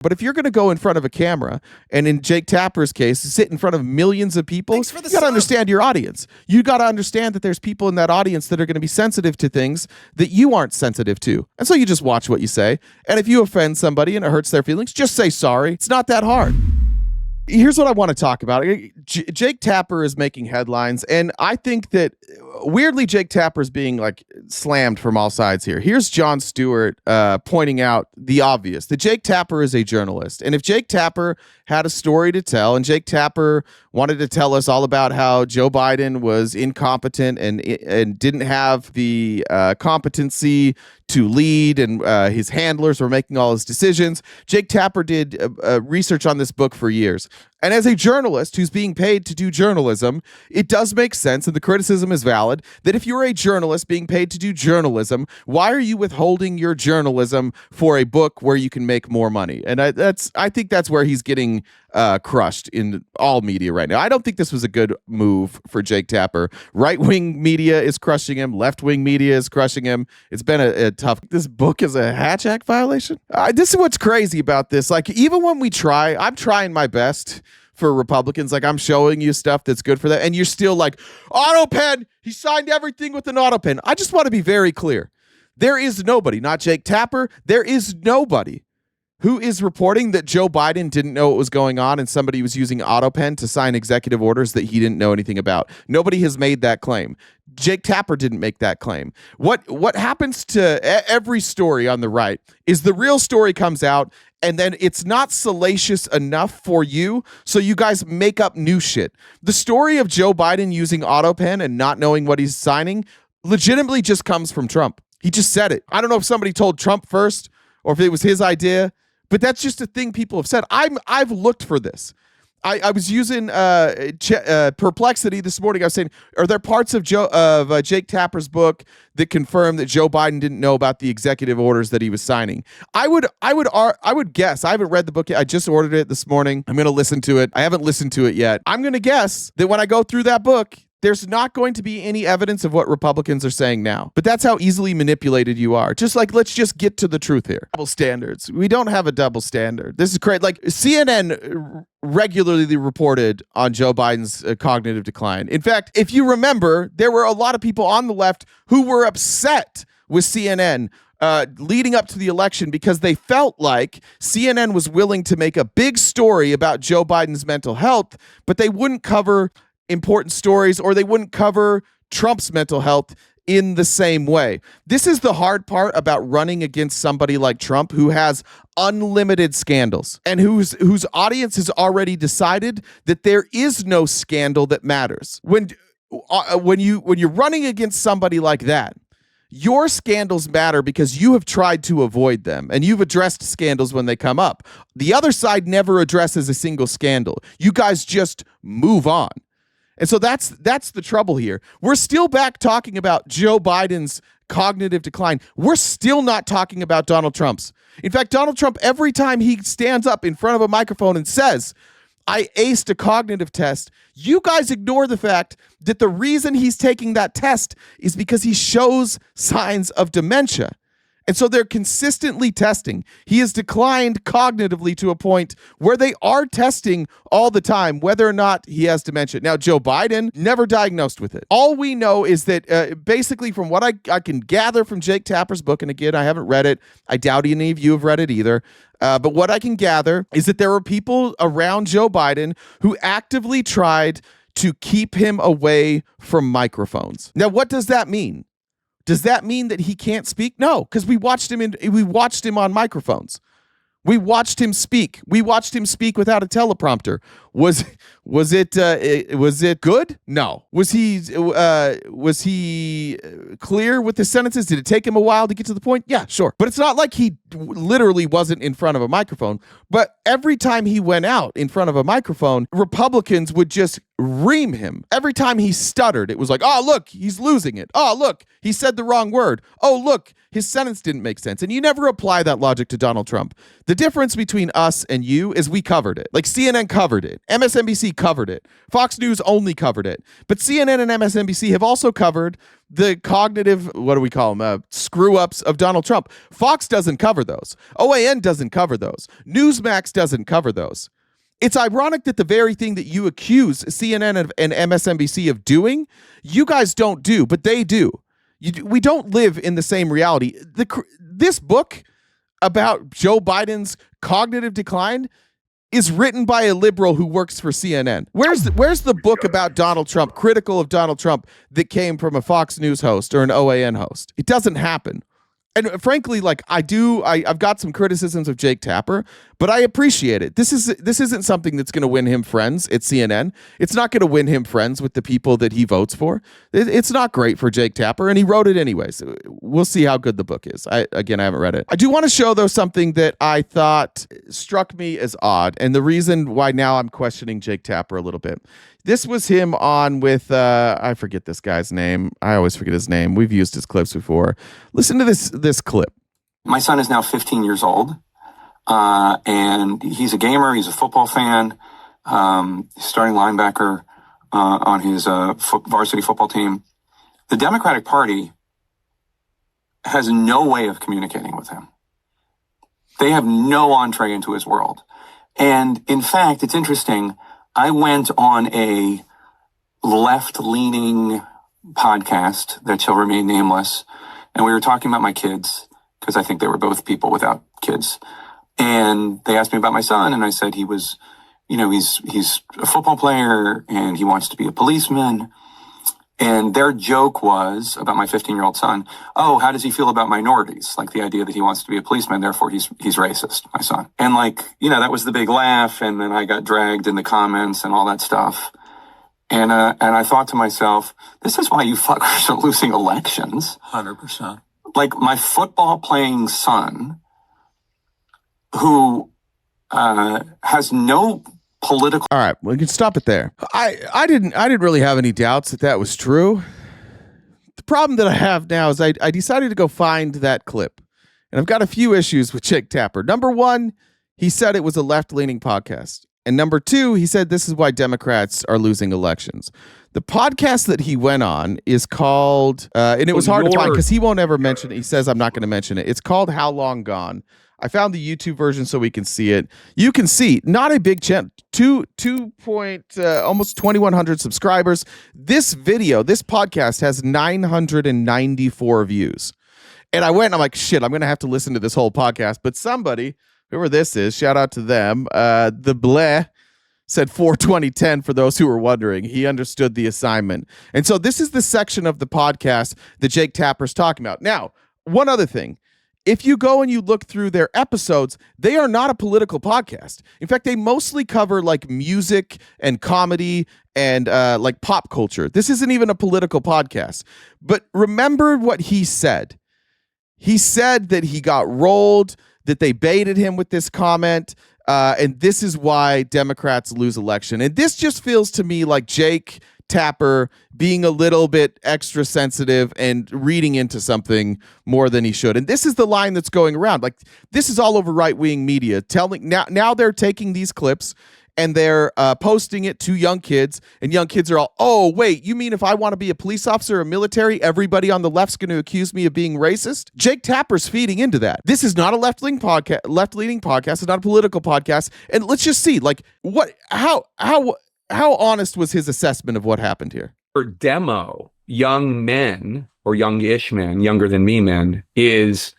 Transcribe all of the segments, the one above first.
But if you're going to go in front of a camera, and in Jake Tapper's case, sit in front of millions of people, you got to understand your audience. You got to understand that there's people in that audience that are going to be sensitive to things that you aren't sensitive to. And so you just watch what you say. And if you offend somebody and it hurts their feelings, just say sorry. It's not that hard. Here's what I want to talk about. Jake Tapper is making headlines, and I think that weirdly Jake Tapper is being like slammed from all sides here. Here's Jon Stewart pointing out the obvious, that Jake Tapper is a journalist. And if Jake Tapper had a story to tell, and Jake Tapper wanted to tell us all about how Joe Biden was incompetent and didn't have the competency to lead, and his handlers were making all his decisions, Jake Tapper did research on this book for years. And as a journalist who's being paid to do journalism, it does make sense, and the criticism is valid, that if you're a journalist being paid to do journalism, why are you withholding your journalism for a book where you can make more money? And I think that's where he's getting crushed in all media right now. I don't think this was a good move for Jake Tapper. Right-wing media is crushing him. Left-wing media is crushing him. It's been a tough... This book is a Hatch Act violation? This is what's crazy about this. Like, even when we try, I'm trying my best for Republicans. Like, I'm showing you stuff that's good for them, and you're still like, auto pen! He signed everything with an auto pen. I just want to be very clear. There is nobody, not Jake Tapper, there is nobody who is reporting that Joe Biden didn't know what was going on and somebody was using AutoPen to sign executive orders that he didn't know anything about. Nobody has made that claim. Jake Tapper didn't make that claim. What happens to every story on the right is the real story comes out, and then it's not salacious enough for you, so you guys make up new shit. The story of Joe Biden using AutoPen and not knowing what he's signing legitimately just comes from Trump. He just said it. I don't know if somebody told Trump first or if it was his idea, but that's just a thing people have said. I've looked for this. I was using Perplexity this morning. I was saying, are there parts of Jake Tapper's book that confirm that Joe Biden didn't know about the executive orders that he was signing? I would guess. I haven't read the book yet. I just ordered it this morning. I'm going to listen to it. I haven't listened to it yet. I'm going to guess that when I go through that book, there's not going to be any evidence of what Republicans are saying now. But that's how easily manipulated you are. Just like, let's just get to the truth here. Double standards. We don't have a double standard. This is great. Like, CNN regularly reported on Joe Biden's cognitive decline. In fact, if you remember, there were a lot of people on the left who were upset with CNN leading up to the election because they felt like CNN was willing to make a big story about Joe Biden's mental health, but they wouldn't cover important stories, or they wouldn't cover Trump's mental health in the same way. This is the hard part about running against somebody like Trump, who has unlimited scandals and whose audience has already decided that there is no scandal that matters. When you're running against somebody like that, your scandals matter because you have tried to avoid them and you've addressed scandals when they come up. The other side never addresses a single scandal. You guys just move on. And so that's the trouble here. We're still back talking about Joe Biden's cognitive decline. We're still not talking about Donald Trump's. In fact, Donald Trump, every time he stands up in front of a microphone and says, I aced a cognitive test, you guys ignore the fact that the reason he's taking that test is because he shows signs of dementia. And so they're consistently testing. He has declined cognitively to a point where they are testing all the time whether or not he has dementia. Now, Joe Biden never diagnosed with it. All we know is that basically from what I can gather from Jake Tapper's book, and again, I haven't read it. I doubt any of you have read it either. But what I can gather is that there were people around Joe Biden who actively tried to keep him away from microphones. Now, what does that mean? Does that mean that he can't speak? No, because we watched him on microphones. We watched him speak. We watched him speak without a teleprompter. Was it good? No. Was he clear with his sentences? Did it take him a while to get to the point? Yeah, sure. But it's not like he literally wasn't in front of a microphone. But every time he went out in front of a microphone, Republicans would just ream him. Every time he stuttered, it was like, oh, look, he's losing it. Oh, look, he said the wrong word. Oh, look, his sentence didn't make sense. And you never apply that logic to Donald Trump. The difference between us and you is we covered it. Like, CNN covered it. it. MSNBC covered it. Fox News only covered it. But CNN and MSNBC have also covered the cognitive, what do we call them, screw-ups of Donald Trump. Fox doesn't cover those. OAN doesn't cover those. Newsmax doesn't cover those. It's ironic that the very thing that you accuse CNN and MSNBC of doing, you guys don't do, but they do. We don't live in the same reality. This book about Joe Biden's cognitive decline is written by a liberal who works for CNN. Where's the book about Donald Trump, critical of Donald Trump, that came from a Fox News host or an OAN host? It doesn't happen. And frankly, like I've got some criticisms of Jake Tapper, but I appreciate it. This isn't something that's going to win him friends at CNN. It's not going to win him friends with the people that he votes for. It's not great for Jake Tapper, and he wrote it anyways. We'll see how good the book is. I haven't read it. I do want to show, though, something that I thought struck me as odd, and the reason why now I'm questioning Jake Tapper a little bit. This was him on with, I forget this guy's name. I always forget his name. We've used his clips before. Listen to this clip. My son is now 15 years old, and he's a gamer. He's a football fan. He's starting linebacker on his varsity football team. The Democratic Party has no way of communicating with him. They have no entree into his world. And in fact, it's interesting. I went on a left-leaning podcast that shall remain nameless, and we were talking about my kids because I think they were both people without kids. And they asked me about my son, and I said he was, he's a football player and he wants to be a policeman. And their joke was about my 15-year-old son. Oh, how does he feel about minorities? Like the idea that he wants to be a policeman, therefore he's racist, my son. And that was the big laugh. And then I got dragged in the comments and all that stuff. And I thought to myself, this is why you fuckers are losing elections. 100%. Like my football playing son, who has no political. All right, we can stop it there. I didn't really have any doubts that was true. The problem that I have now is I decided to go find that clip, and I've got a few issues with Jake Tapper. Number one, he said it was a left-leaning podcast, and number two, he said this is why Democrats are losing elections. The podcast that he went on is called, and it was hard to find because he won't ever mention it. He says I'm not going to mention it. It's called How Long Gone. I found the YouTube version so we can see it. You can see, not a big channel, almost 2,100 subscribers. This podcast has 994 views. And I went and I'm like, shit, I'm going to have to listen to this whole podcast. But somebody, whoever this is, shout out to them, the bleh, said 42010 for those who were wondering. He understood the assignment. And so this is the section of the podcast that Jake Tapper's talking about. Now, one other thing. If you go and you look through their episodes, they are not a political podcast. In fact, they mostly cover like music and comedy and like pop culture. This isn't even a political podcast. But remember what he said. He said that he got rolled, that they baited him with this comment, and this is why Democrats lose election. And this just feels to me like Jake Tapper being a little bit extra sensitive and reading into something more than he should. And this is the line that's going around. Like, this is all over right-wing media telling now they're taking these clips and they're posting it to young kids, and young kids are all, oh, wait, you mean if I want to be a police officer or military, everybody on the left's going to accuse me of being racist? Jake Tapper's feeding into that. This is not a left-leaning podcast. It's not a political podcast. And let's just see, like, how honest was his assessment of what happened here? For demo, young men or youngish men, younger than me men, is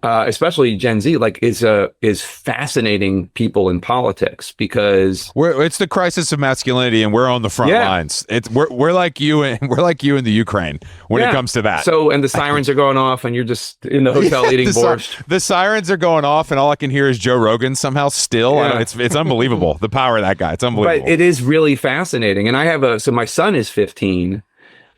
especially Gen Z, like is fascinating people in politics because it's the crisis of masculinity, and we're on the front lines. We're like you, and we're like you in the Ukraine when it comes to that. So, and the sirens are going off, and you're just in the hotel eating borscht. The sirens are going off, and all I can hear is Joe Rogan somehow still. It's unbelievable. The power of that guy. It's unbelievable. But it is really fascinating. And I have so my son is 15.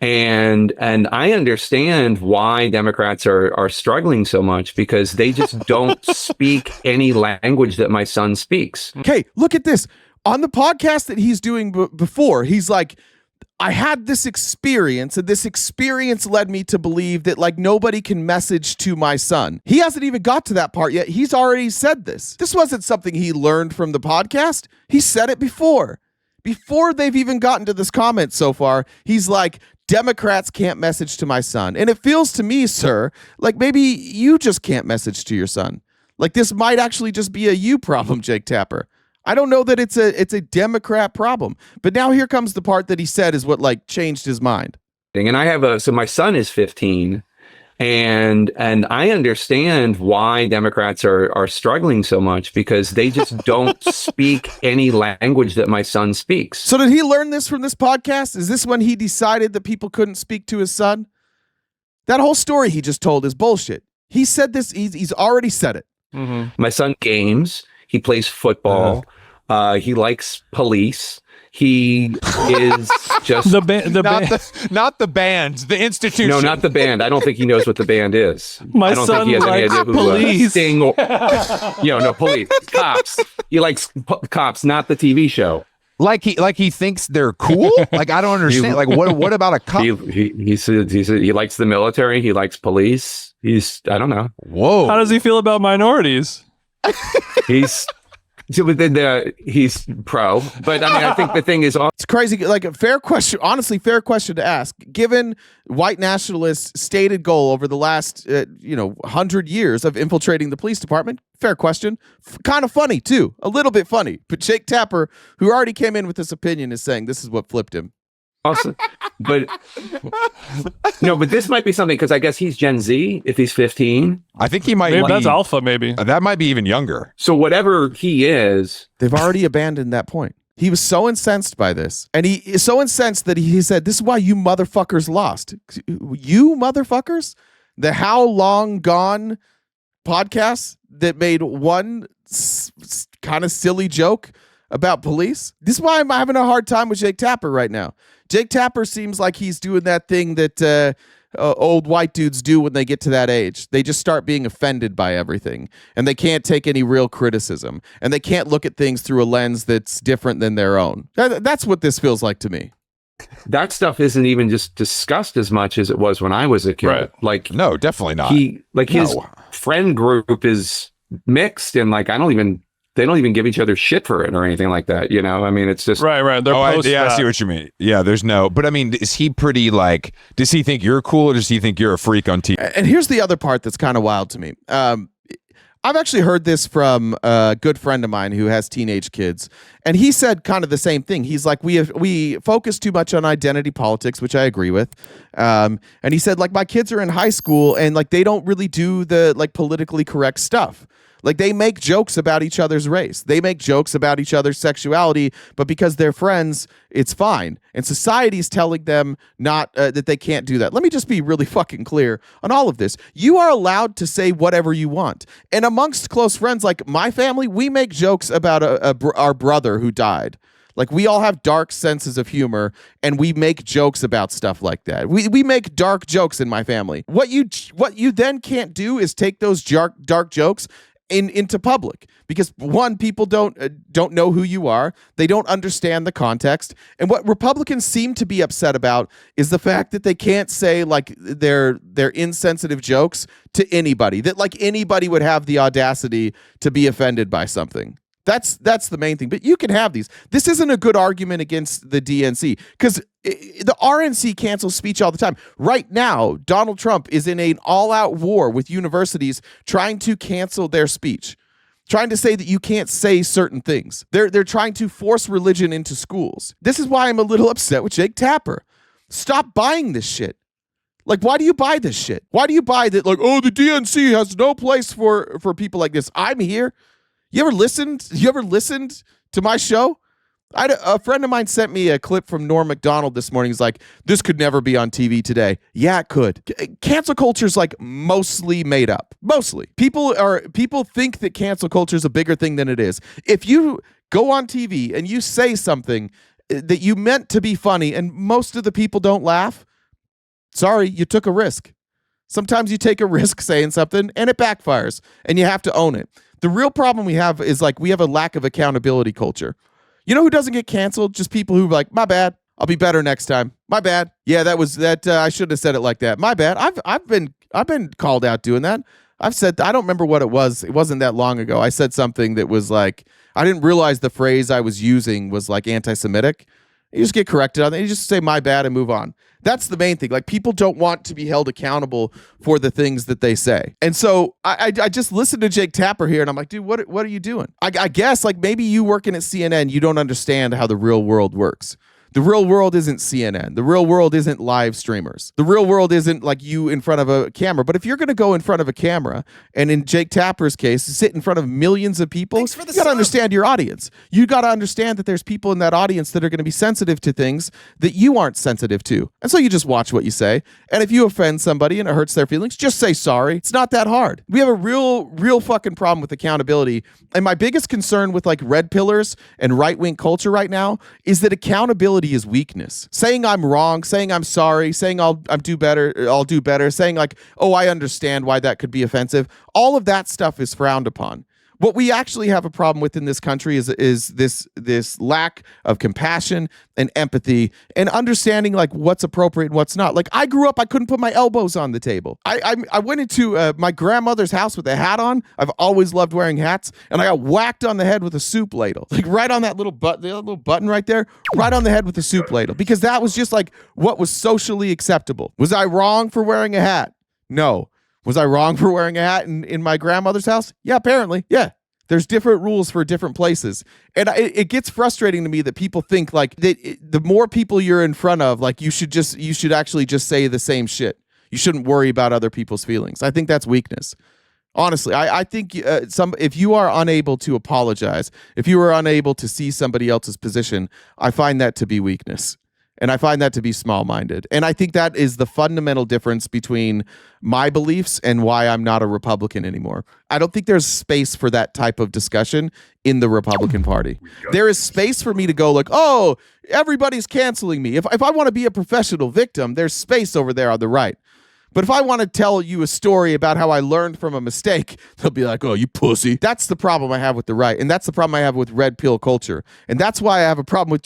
And I understand why Democrats are struggling so much, because they just don't speak any language that my son speaks. Okay, look at this. On the podcast that he's doing before, he's like, I had this experience, and this experience led me to believe that like nobody can message to my son. He hasn't even got to that part yet. He's already said this. This wasn't something he learned from the podcast. He said it before they've even gotten to this comment so far. He's like, Democrats can't message to my son. And it feels to me, sir, like maybe you just can't message to your son. Like this might actually just be a you problem, Jake Tapper. I don't know that it's a Democrat problem. But now here comes the part that he said is what like changed his mind. And I have so my son is 15, and I understand why Democrats are struggling so much, because they just don't speak any language that my son speaks. So did he learn this from this podcast? Is this when he decided that people couldn't speak to his son? That whole story he just told is bullshit. He said this. He's already said it. Mm-hmm. My son games. He plays football. He likes police. He is just not the band, the institution. No, not the band. I don't think he knows what the band is. My I don't son think he has any likes idea who police. Sting or, no, police, cops. He likes cops, not the TV show. Like he thinks they're cool. Like I don't understand. Like what about a cop? He said he likes the military. He likes police. I don't know. Whoa. How does he feel about minorities? He's pro, but I mean, I think the thing is, it's crazy. Like a fair question, honestly, fair question to ask. Given white nationalists' stated goal over the last 100 years of infiltrating the police department, fair question. Kind of funny too, a little bit funny. But Jake Tapper, who already came in with this opinion, is saying this is what flipped him. Also, but this might be something, because I guess he's Gen Z if he's 15. I think he might. Maybe that's alpha. Maybe that might be even younger. So whatever he is, they've already abandoned that point. He was so incensed by this, and he is so incensed that he said, "This is why you motherfuckers lost. You motherfuckers, the How Long Gone podcast that made one kind of silly joke about police. This is why I'm having a hard time with Jake Tapper right now." Jake Tapper seems like he's doing that thing that old white dudes do when they get to that age. They just start being offended by everything, and they can't take any real criticism, and they can't look at things through a lens that's different than their own. That's what this feels like to me. That stuff isn't even just discussed as much as it was when I was a kid. Right. Like, no, definitely not. His friend group is mixed, and like they don't even give each other shit for it or anything like that. I mean, it's just right. They're I see what you mean. Yeah, there's no. But I mean, is he pretty like? Does he think you're cool, or does he think you're a freak on TV? And here's the other part that's kind of wild to me. I've actually heard this from a good friend of mine who has teenage kids, and he said kind of the same thing. He's like, we focus too much on identity politics, which I agree with. And he said, like, my kids are in high school, and like they don't really do the like politically correct stuff. Like they make jokes about each other's race. They make jokes about each other's sexuality, but because they're friends, it's fine. And society's telling them not that they can't do that. Let me just be really fucking clear on all of this. You are allowed to say whatever you want. And amongst close friends like my family, we make jokes about our brother who died. Like we all have dark senses of humor, and we make jokes about stuff like that. We make dark jokes in my family. What you then can't do is take those dark jokes into public, because one, people don't know who you are. They don't understand the context. And what Republicans seem to be upset about is the fact that they can't say like their insensitive jokes to anybody, that like anybody would have the audacity to be offended by something. That's the main thing. But you can have these. This isn't a good argument against the DNC, because the RNC cancels speech all the time. Right now, Donald Trump is in an all-out war with universities trying to cancel their speech, trying to say that you can't say certain things. They're trying to force religion into schools. This is why I'm a little upset with Jake Tapper. Stop buying this shit. Like, why do you buy this shit? Why do you buy that? Like, oh, the DNC has no place for people like this. I'm here. You ever listened to my show? A friend of mine sent me a clip from Norm Macdonald this morning. He's like, this could never be on TV today. Yeah, it could. Cancel culture's like mostly made up. Mostly. People think that cancel culture is a bigger thing than it is. If you go on TV and you say something that you meant to be funny and most of the people don't laugh, sorry, you took a risk. Sometimes you take a risk saying something and it backfires, and you have to own it. The real problem we have is like we have a lack of accountability culture. You know who doesn't get canceled? Just people who are like, my bad. I'll be better next time. My bad. Yeah, that was that. I shouldn't have said it like that. My bad. I've been called out doing that. I've said, I don't remember what it was. It wasn't that long ago. I said something that was like, I didn't realize the phrase I was using was like anti-Semitic. You just get corrected on it. You just say my bad and move on. That's the main thing. Like, people don't want to be held accountable for the things that they say. And so I just listened to Jake Tapper here and I'm like, dude, what are you doing? I guess like maybe you working at CNN, you don't understand how the real world works. The real world isn't CNN. The real world isn't live streamers. The real world isn't like you in front of a camera. But if you're going to go in front of a camera, and in Jake Tapper's case, sit in front of millions of people, you got to understand your audience. You got to understand that there's people in that audience that are going to be sensitive to things that you aren't sensitive to. And so you just watch what you say. And if you offend somebody and it hurts their feelings, just say sorry. It's not that hard. We have a real fucking problem with accountability. And my biggest concern with like red pillars and right-wing culture right now is that accountability is weakness. Saying I'm wrong, saying I'm sorry, saying I'll do better, saying like, oh, I understand why that could be offensive. All of that stuff is frowned upon. What we actually have a problem with in this country is this lack of compassion and empathy and understanding like what's appropriate and what's not. Like, I grew up, I couldn't put my elbows on the table. I went into my grandmother's house with a hat on. I've always loved wearing hats, and I got whacked on the head with a soup ladle, like right on that little button right there, right on the head with a soup ladle, because that was just like what was socially acceptable. Was I wrong for wearing a hat? No. Was I wrong for wearing a hat in my grandmother's house? Yeah, apparently. Yeah. There's different rules for different places. And it gets frustrating to me that people think like that the more people you're in front of, like you should actually just say the same shit. You shouldn't worry about other people's feelings. I think that's weakness. Honestly, I think if you are unable to apologize, if you are unable to see somebody else's position, I find that to be weakness. And I find that to be small-minded. And I think that is the fundamental difference between my beliefs and why I'm not a Republican anymore. I don't think there's space for that type of discussion in the Republican Party. There is space for me to go like, oh, everybody's canceling me. If I want to be a professional victim, there's space over there on the right. But if I want to tell you a story about how I learned from a mistake, they'll be like, oh, you pussy. That's the problem I have with the right. And that's the problem I have with red pill culture. And that's why I have a problem with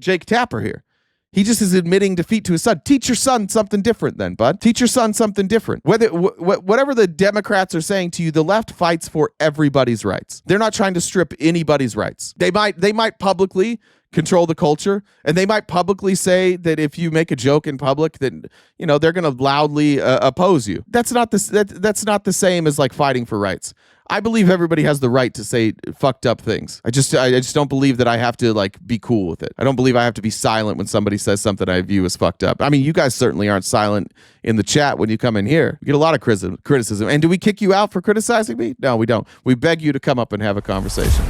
Jake Tapper here. He just is admitting defeat to his son. Teach your son something different then, bud. Teach your son something different. Whatever the Democrats are saying to you, the left fights for everybody's rights. They're not trying to strip anybody's rights. They might publicly control the culture, and they might publicly say that if you make a joke in public, that they're going to loudly oppose you. That's not the same as like fighting for rights. I believe everybody has the right to say fucked up things. I just don't believe that I have to like be cool with it. I don't believe I have to be silent when somebody says something I view as fucked up. I mean, you guys certainly aren't silent in the chat when you come in here. We get a lot of criticism. And do we kick you out for criticizing me? No, we don't. We beg you to come up and have a conversation.